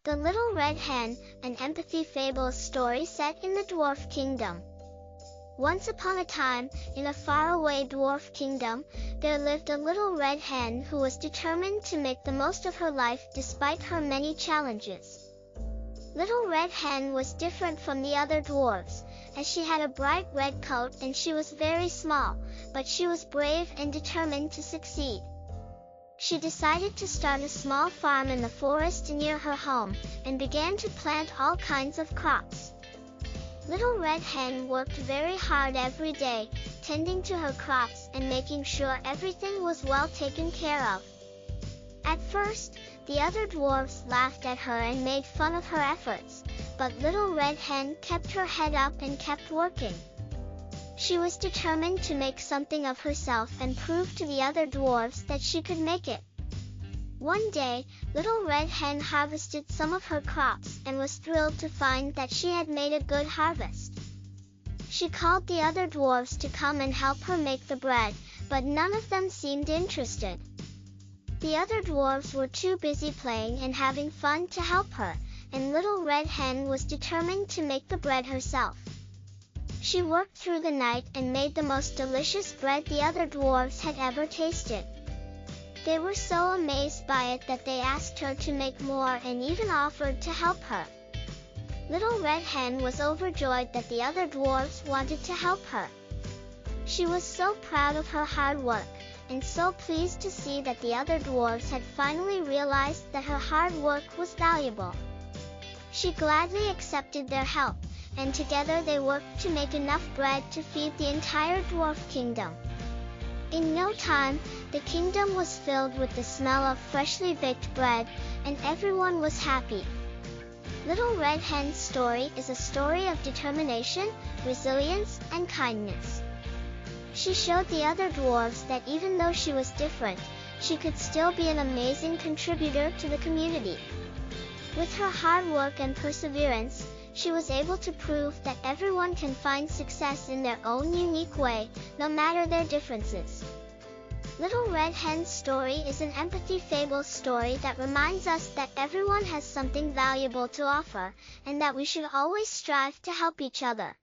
The Little Red Hen, an empathy fables story set in the Dwarf Kingdom. Once upon a time, in a faraway dwarf kingdom, there lived a little red hen who was determined to make the most of her life despite her many challenges. Little Red Hen was different from the other dwarves, as she had a bright red coat and she was very small, but she was brave and determined to succeed. She decided to start a small farm in the forest near her home, and began to plant all kinds of crops. Little Red Hen worked very hard every day, tending to her crops and making sure everything was well taken care of. At first, the other dwarves laughed at her and made fun of her efforts, but Little Red Hen kept her head up and kept working. She was determined to make something of herself and prove to the other dwarves that she could make it. One day, Little Red Hen harvested some of her crops and was thrilled to find that she had made a good harvest. She called the other dwarves to come and help her make the bread, but none of them seemed interested. The other dwarves were too busy playing and having fun to help her, and Little Red Hen was determined to make the bread herself. She worked through the night and made the most delicious bread the other dwarves had ever tasted. They were so amazed by it that they asked her to make more and even offered to help her. Little Red Hen was overjoyed that the other dwarves wanted to help her. She was so proud of her hard work, and so pleased to see that the other dwarves had finally realized that her hard work was valuable. She gladly accepted their help, and together they worked to make enough bread to feed the entire dwarf kingdom. In no time, the kingdom was filled with the smell of freshly baked bread, and everyone was happy. Little Red Hen's story is a story of determination, resilience, and kindness. She showed the other dwarves that even though she was different, she could still be an amazing contributor to the community. With her hard work and perseverance, she was able to prove that everyone can find success in their own unique way, no matter their differences. Little Red Hen's story is an empathy fable story that reminds us that everyone has something valuable to offer, and that we should always strive to help each other.